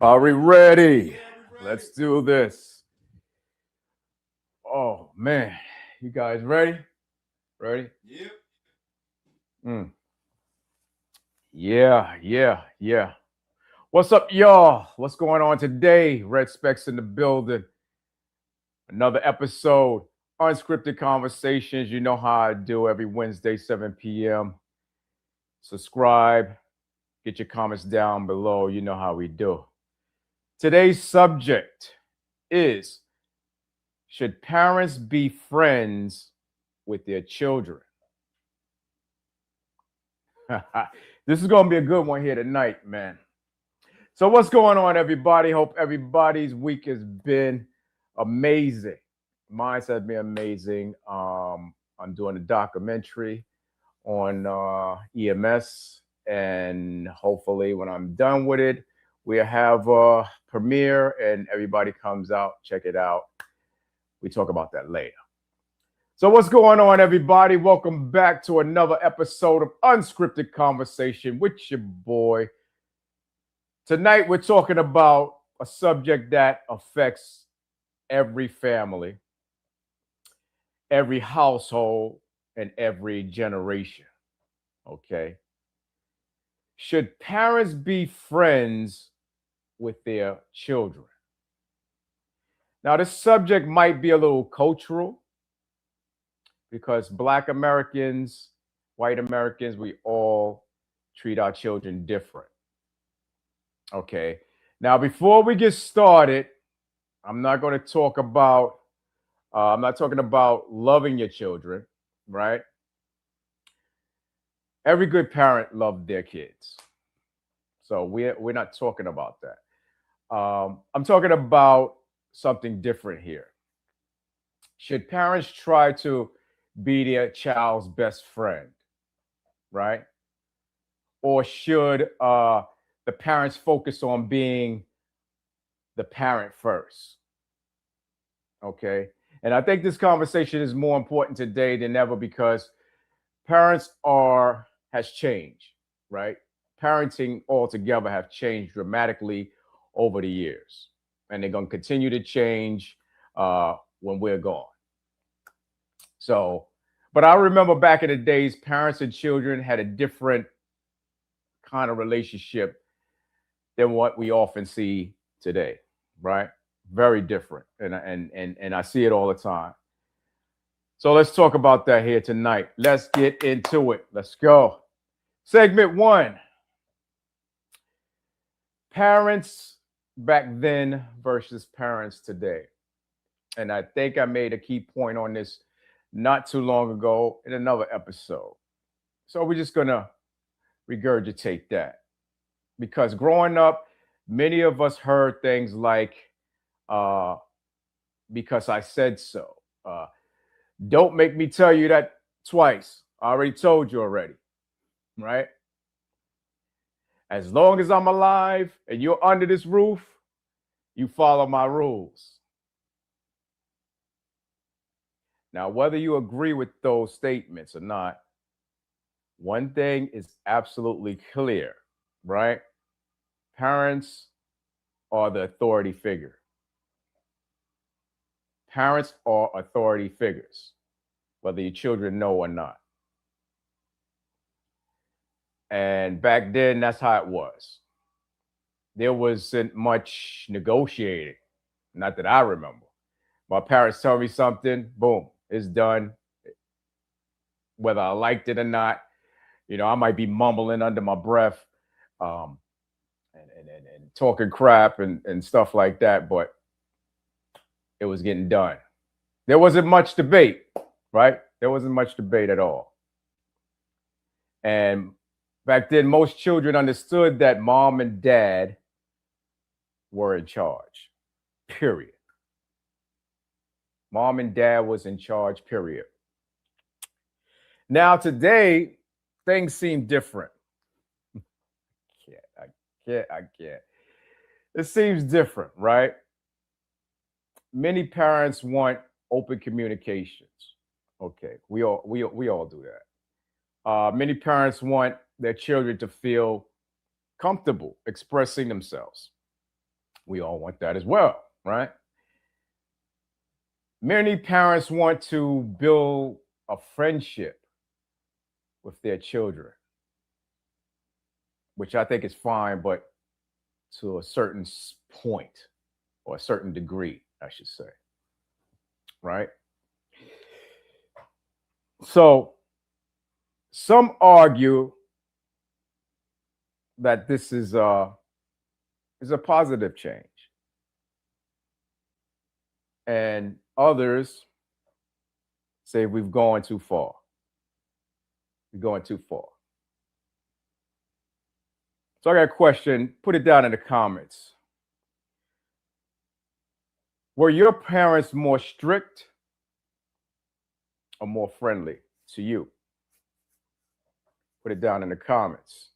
Are we ready? Let's do this. Oh man, you guys ready? Ready? Yep. Mm. Yeah. What's up, y'all? What's going on today? Red Specs in the building. Another episode, Unscripted Conversations. You know how I do every Wednesday, 7 p.m. Subscribe, get your comments down below. You know how we do. Today's subject is: should parents be friends with their children? This is going to be a good one here tonight, man. So, what's going on, everybody? Hope everybody's week has been amazing. Mine has been amazing. I'm doing a documentary on EMS, and hopefully, when I'm done with it, we'll have a premiere and everybody comes out, check it out. We talk about that later. So, what's going on, everybody? Welcome back to another episode of Unscripted Conversation with your boy. Tonight, we're talking about a subject that affects every family, every household, and every generation. Okay. Should parents be friends with their children? Now, this subject might be a little cultural because Black Americans, white Americans, we all treat our children different. Okay. Now, before we get started, I'm not going to talk about, I'm not talking about loving your children, right? Every good parent loves their kids. So we're not talking about that. I'm talking about something different here. Should parents try to be their child's best friend, right? Or should the parents focus on being the parent first? Okay. And I think this conversation is more important today than ever because parents has changed, right? Parenting altogether have changed dramatically over the years, and they're going to continue to change when we're gone. So, but I remember back in the days, parents and children had a different kind of relationship than what we often see today, right? Very different, and I see it all the time. So let's talk about that here tonight. Let's get into it. Let's go. Segment one: parents back then versus parents today. And I think I made a key point on this not too long ago in another episode. So we're just going to regurgitate that because growing up, many of us heard things like, uh, because I said so. Don't make me tell you that twice. I already told you already, right? As long as I'm alive and you're under this roof, you follow my rules. Now, whether you agree with those statements or not, one thing is absolutely clear, right? Parents are the authority figure. Parents are authority figures, whether your children know or not. And back then, that's how it was. There wasn't much negotiating, not that I remember. My parents tell me something, boom, it's done. Whether I liked it or not, I might be mumbling under my breath, um, and talking crap and stuff like that, but it was getting done. There wasn't much debate, right? There wasn't much debate at all. And back then, most children understood that mom and dad were in charge, period. Mom and dad was in charge, period. Now, today, things seem different. I can't. It seems different, right? Many parents want open communications. Okay, we all do that. Many parents want their children to feel comfortable expressing themselves. We all want that as well, right? Many parents want to build a friendship with their children, which I think is fine, but to a certain point or a certain degree, I should say, right? So some argue that this is a positive change, and others say we've gone too far. We're going too far. So I got a question. Put it down in the comments. Were your parents more strict or more friendly to you? Put it down in the comments.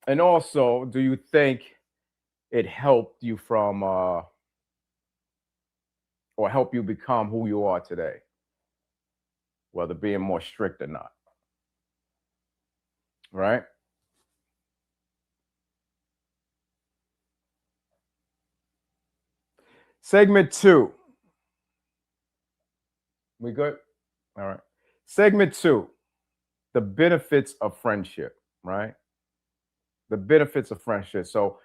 And also, do you think it helped you from or help you become who you are today, whether being more strict or not? Right? Segment 2. We good? All right. Segment 2. The benefits of friendship, right? The benefits of friendship. So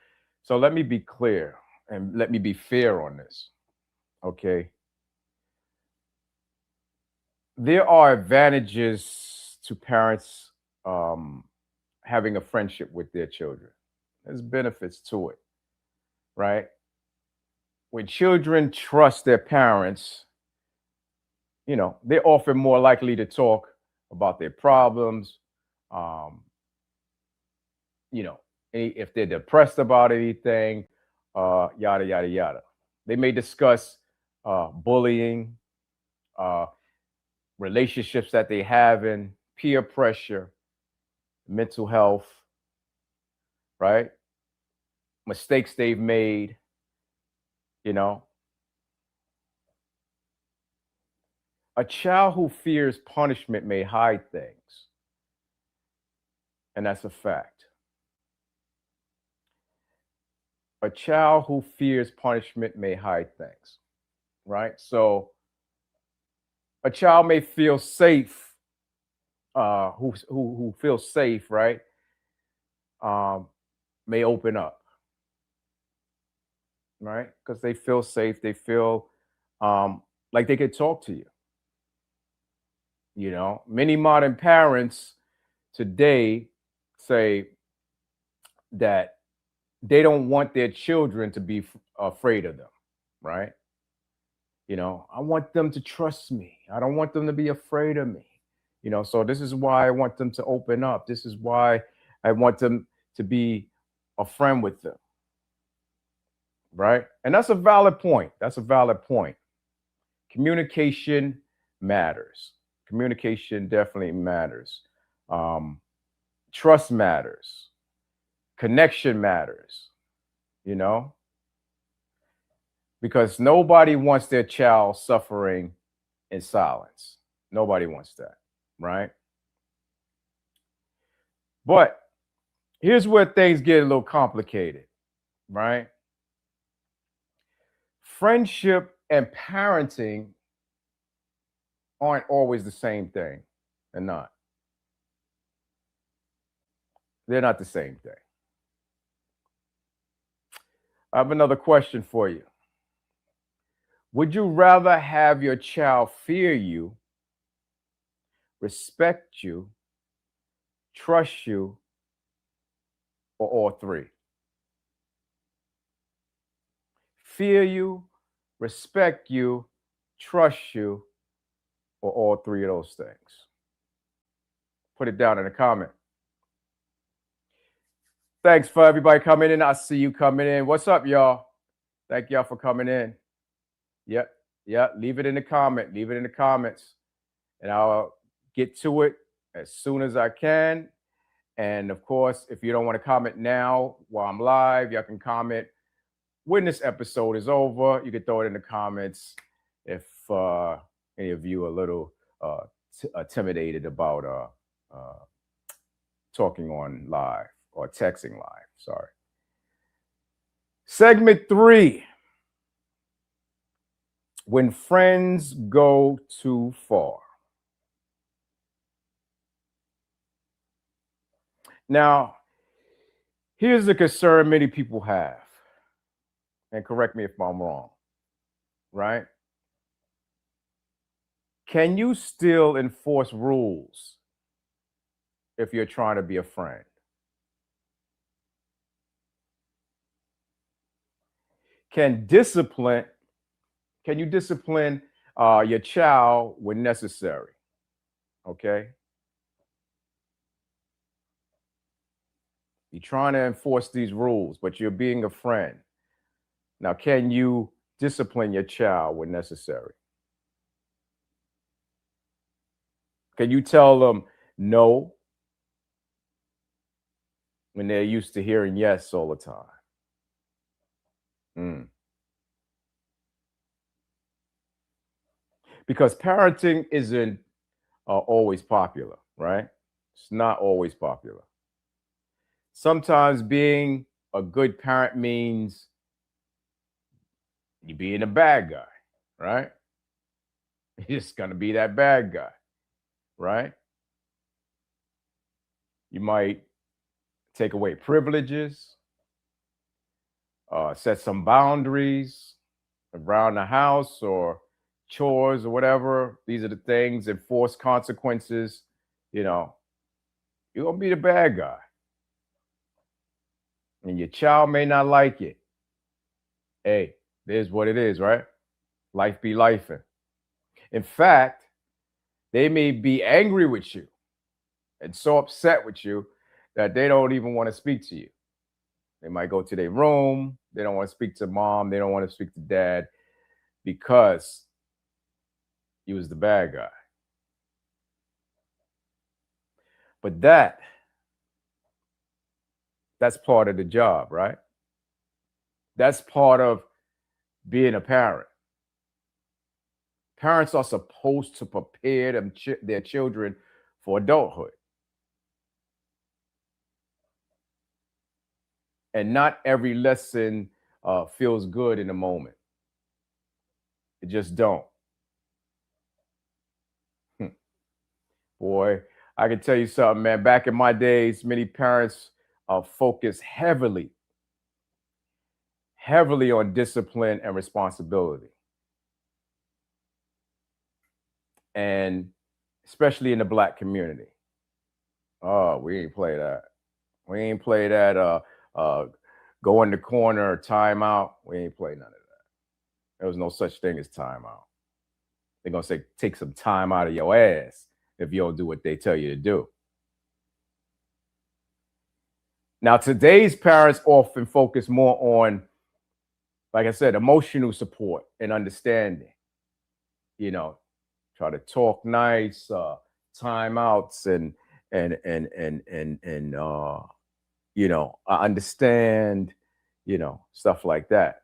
let me be clear and let me be fair on this. Okay. There are advantages to parents having a friendship with their children. There's benefits to it, right? When children trust their parents, they're often more likely to talk about their problems. If they're depressed about anything, yada, yada, yada. They may discuss bullying, relationships that they have in, peer pressure, mental health, right? Mistakes they've made, A child who fears punishment may hide things. And that's a fact. A child who fears punishment may hide things, right? So a child may feel safe, who feels safe, right? May open up, right? Because they feel safe. They feel like they could talk to you. Many modern parents today say that they don't want their children to be afraid of them, right? I want them to trust me. I don't want them to be afraid of me. So this is why I want them to open up. This is why I want them to be a friend with them, right? And that's a valid point. That's a valid point. Communication matters. Communication definitely matters. Trust matters. Connection matters, because nobody wants their child suffering in silence. Nobody wants that, right? But here's where things get a little complicated, right? Friendship and parenting aren't always the same thing. They're not. They're not the same thing. I have another question for you. Would you rather have your child fear you, respect you, trust you, or all three? Fear you, respect you, trust you, or all three of those things? Put it down in the comment. Thanks for everybody coming in. I see you coming in. What's up, y'all? Thank y'all for coming in. Yep. Leave it in the comment. Leave it in the comments. And I'll get to it as soon as I can. And of course, if you don't want to comment now while I'm live, y'all can comment when this episode is over. You can throw it in the comments if any of you are a little intimidated about talking on live or texting live. Sorry. Segment 3. When friends go too far. Now, here's the concern many people have, and correct me if I'm wrong, right? Can you still enforce rules if you're trying to be a friend? Can you discipline your child when necessary? Okay. You're trying to enforce these rules, but you're being a friend. Now, can you discipline your child when necessary? Can you tell them no when they're used to hearing yes all the time? Mm. Because parenting isn't always popular, right? It's not always popular. Sometimes being a good parent means you being a bad guy, right? You're just gonna be that bad guy, right? You might take away privileges, set some boundaries around the house or chores or whatever. These are the things, enforce consequences. You know, you're gonna be the bad guy, and your child may not like it. Hey, there's what it is, right? Life be life. In fact, they may be angry with you and so upset with you that they don't even want to speak to you. They might go to their room. They don't want to speak to mom. They don't want to speak to dad because he was the bad guy. But that's part of the job, right? That's part of being a parent. Parents are supposed to prepare their children for adulthood. And not every lesson feels good in the moment. It just don't. Boy, I can tell you something, man. Back in my days, many parents focus heavily on discipline and responsibility. And especially in the black community. Oh, we ain't play that. We ain't play that uh go in the corner, timeout. We ain't play none of that. There was no such thing as timeout. They're gonna say take some time out of your ass if you don't do what they tell you to do. Now, today's parents often focus more on, like I said, emotional support and understanding. You know, try to talk nice, timeouts, and I understand, stuff like that.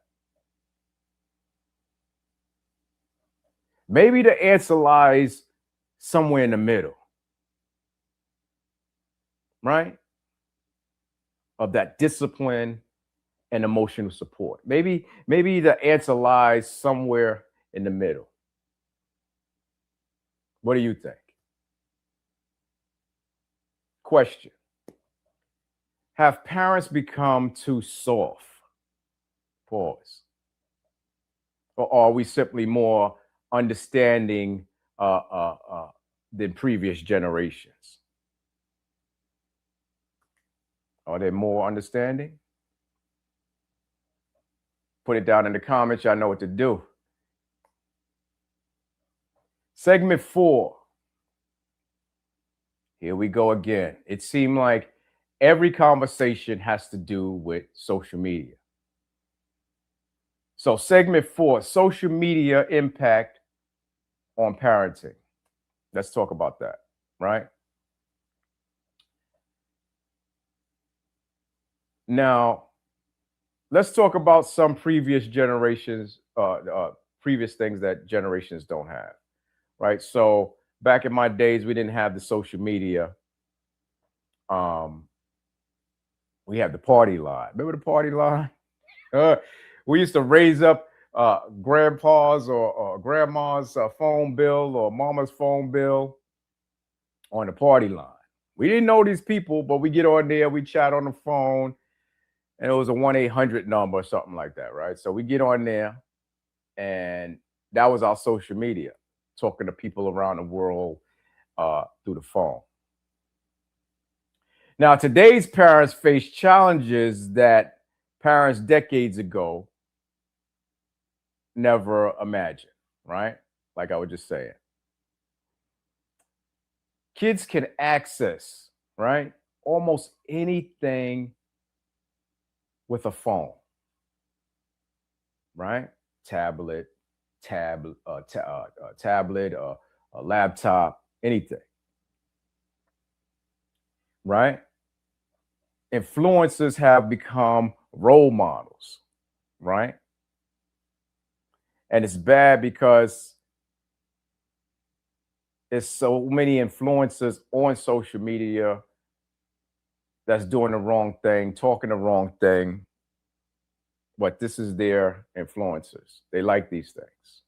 Maybe the answer lies somewhere in the middle, right? Of that discipline and emotional support. Maybe the answer lies somewhere in the middle. What do you think? Question. Have parents become too soft? Pause. Or are we simply more understanding than previous generations? Are they more understanding? Put it down in the comments. Y'all know what to do. Segment 4. Here we go again. It seemed like every conversation has to do with social media. So, segment 4, social media impact on parenting. Let's talk about that, right? Now, let's talk about some previous generations, previous things that generations don't have, right? So, back in my days, we didn't have the social media. We had the party line. Remember the party line? We used to raise up grandpa's or grandma's phone bill or mama's phone bill on the party line. We didn't know these people, but we get on there, we chat on the phone, and it was a 1-800 number or something like that, right? So we get on there, and that was our social media, talking to people around the world through the phone. Now, today's parents face challenges that parents decades ago never imagined, right? Like I was just saying. Kids can access, right, almost anything with a phone, right? Tablet, tablet, a laptop, anything, right? Influencers have become role models, right? And it's bad because there's so many influencers on social media that's doing the wrong thing, talking the wrong thing. But this is their influencers. They like these things,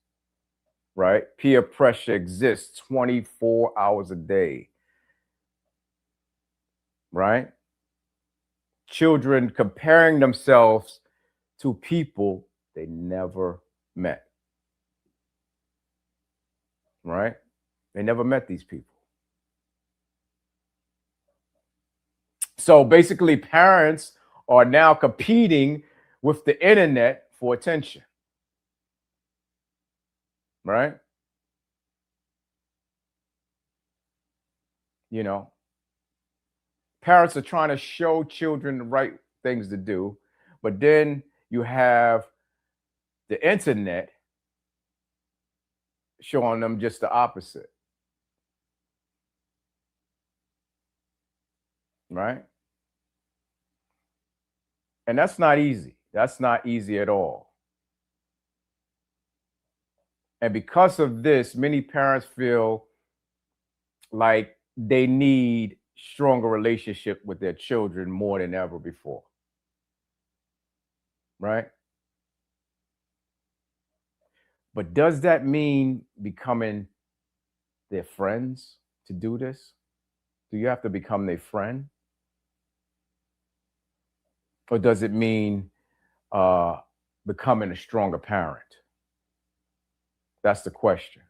right? Peer pressure exists 24 hours a day, right? Children comparing themselves to people they never met, right? They never met these people. So basically, parents are now competing with the internet for attention, right? You know, parents are trying to show children the right things to do, but then you have the internet showing them just the opposite, right? And that's not easy. That's not easy at all. And because of this, many parents feel like they need stronger relationship with their children more than ever before, right? But does that mean becoming their friends to do this? Do you have to become their friend? Or does it mean becoming a stronger parent? That's the question.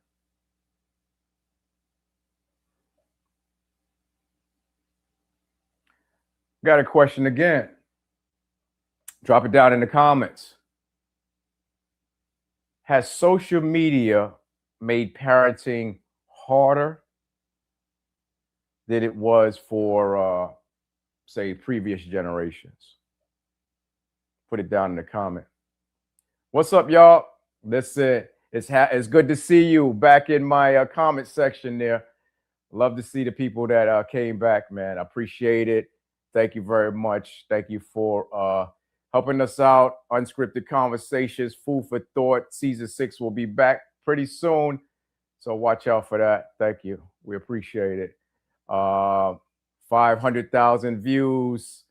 Got a question again. Drop it down in the comments. Has social media made parenting harder than it was for, say, previous generations? Put it down in the comment. What's up, y'all? Listen, it's good to see you back in my comment section there. Love to see the people that came back, man. I appreciate it. Thank you very much. Thank you for helping us out. Unscripted Conversations, Food for Thought. Season 6 will be back pretty soon. So watch out for that. Thank you. We appreciate it. 500,000 views,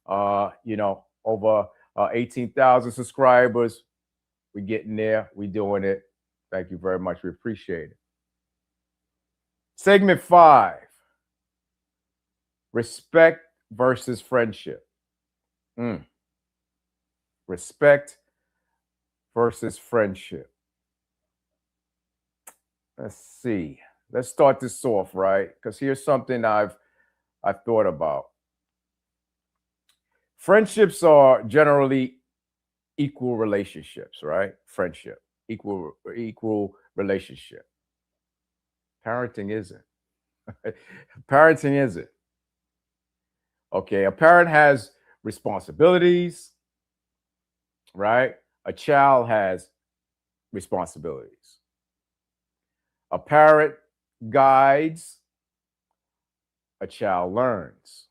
over 18,000 subscribers. We're getting there. We're doing it. Thank you very much. We appreciate it. Segment 5, respect versus friendship. Respect versus friendship. Let's see. Let's start this off, right? Because here's something I've thought about. Friendships are generally equal relationships, right? Friendship, equal relationship. Parenting isn't. Parenting isn't. Okay, a parent has responsibilities, right? A child has responsibilities. A parent guides, a child learns.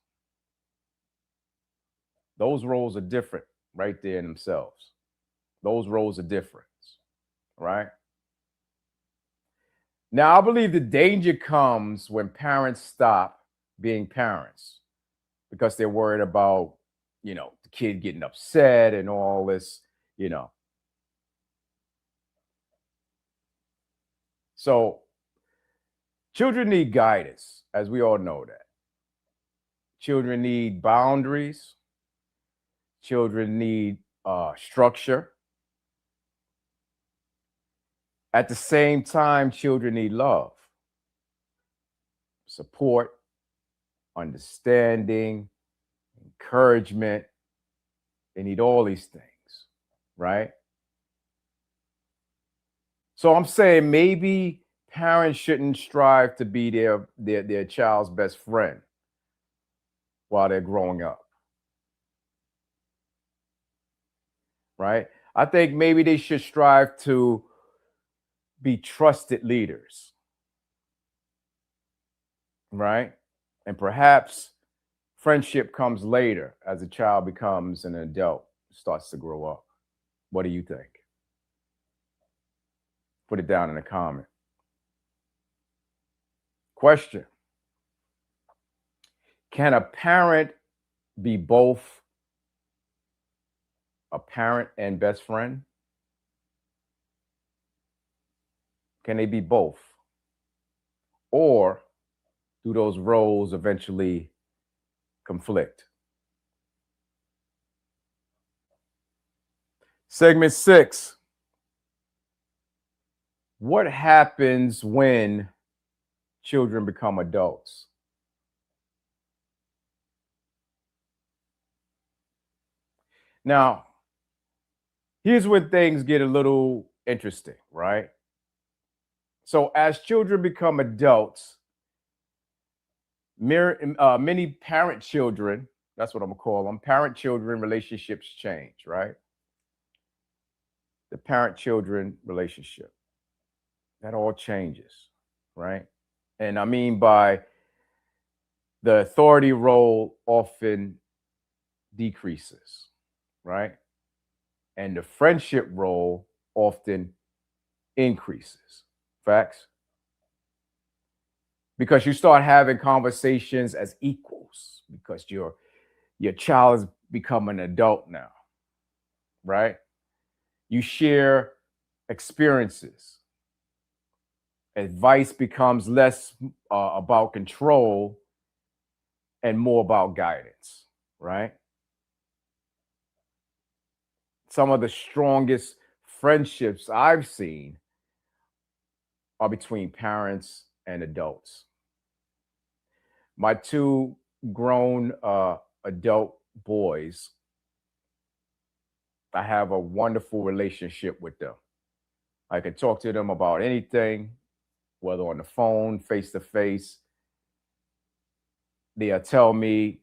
Those roles are different right there in themselves. Those roles are different, right? Now, I believe the danger comes when parents stop being parents because they're worried about, the kid getting upset and all this you know. So children need guidance, as we all know that. Children need boundaries. Children need structure. At the same time, children need love, support, understanding, encouragement. They need all these things, right? So I'm saying maybe parents shouldn't strive to be their child's best friend while they're growing up, right? I think maybe they should strive to be trusted leaders, right? And perhaps friendship comes later as a child becomes an adult, starts to grow up. What do you think? Put it down in the comment. Question: can a parent be both a parent and best friend? Can they be both? Or do those roles eventually conflict? Segment 6. What happens when children become adults? Now, here's where things get a little interesting, right? So, as children become adults, many parent children, that's what I'm gonna call them, parent children relationships change, right? The parent children relationship, that all changes, right? And I mean by the authority role often decreases, right? And the friendship role often increases. Facts? Because you start having conversations as equals because your child has become an adult now, right? You share experiences. Advice becomes less about control and more about guidance, right? Some of the strongest friendships I've seen are between parents and adults. My two grown adult boys, I have a wonderful relationship with them. I can talk to them about anything, whether on the phone, face to face. They'll tell me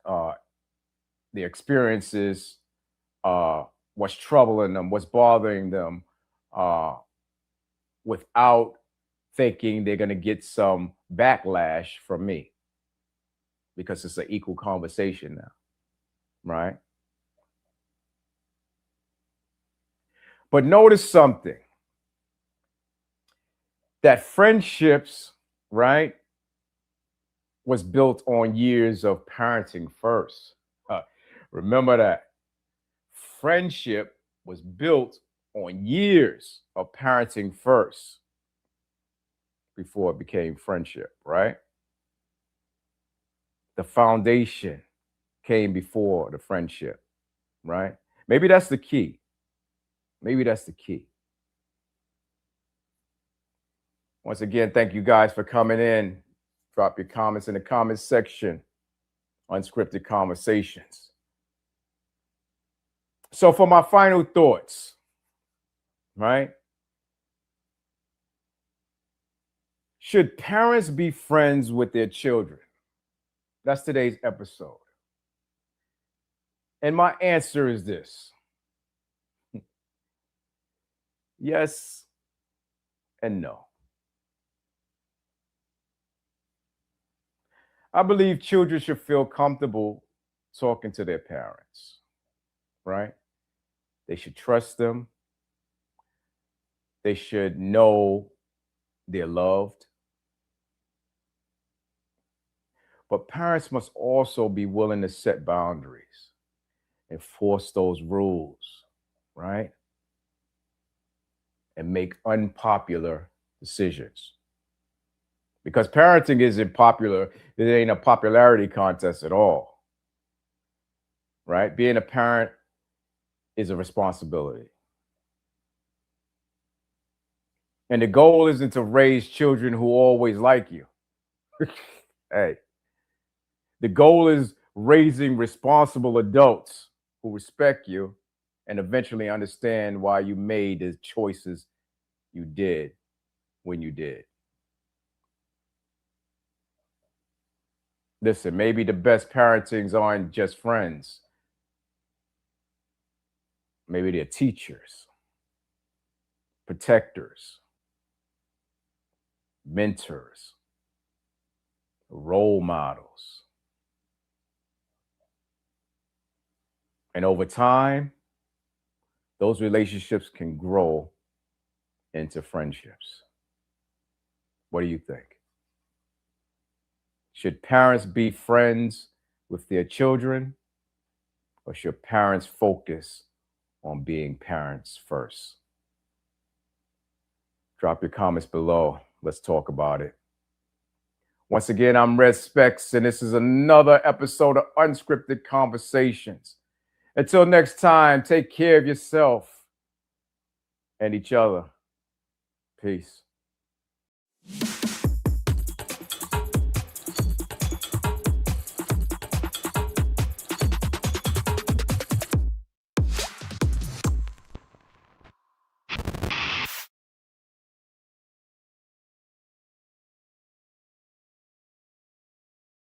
uh, their experiences, what's troubling them, what's bothering them, uh, without thinking they're going to get some backlash from me because it's an equal conversation now, right? But notice something, that friendships, right, was built on years of parenting first. Remember that. Friendship was built on years of parenting first before it became friendship, right? The foundation came before the friendship, right? Maybe that's the key. Maybe that's the key. Once again, thank you guys for coming in. Drop your comments in the comments section. Unscripted Conversations. So, for my final thoughts, right? Should parents be friends with their children? That's today's episode. And my answer is this: yes and no. I believe children should feel comfortable talking to their parents, right? They should trust them. They should know they're loved. But parents must also be willing to set boundaries, enforce those rules, right? And make unpopular decisions. Because parenting isn't popular, it ain't a popularity contest at all, right? Being a parent is a responsibility. And the goal isn't to raise children who always like you. Hey, the goal is raising responsible adults who respect you and eventually understand why you made the choices you did when you did. Listen, maybe the best parentings aren't just friends. Maybe they're teachers, protectors, mentors, role models. And over time, those relationships can grow into friendships. What do you think? Should parents be friends with their children, or should parents focus on being parents first? Drop your comments below. Let's talk about it. Once again, I'm Red Specs, and this is another episode of Unscripted Conversations. Until next time, take care of yourself and each other. Peace.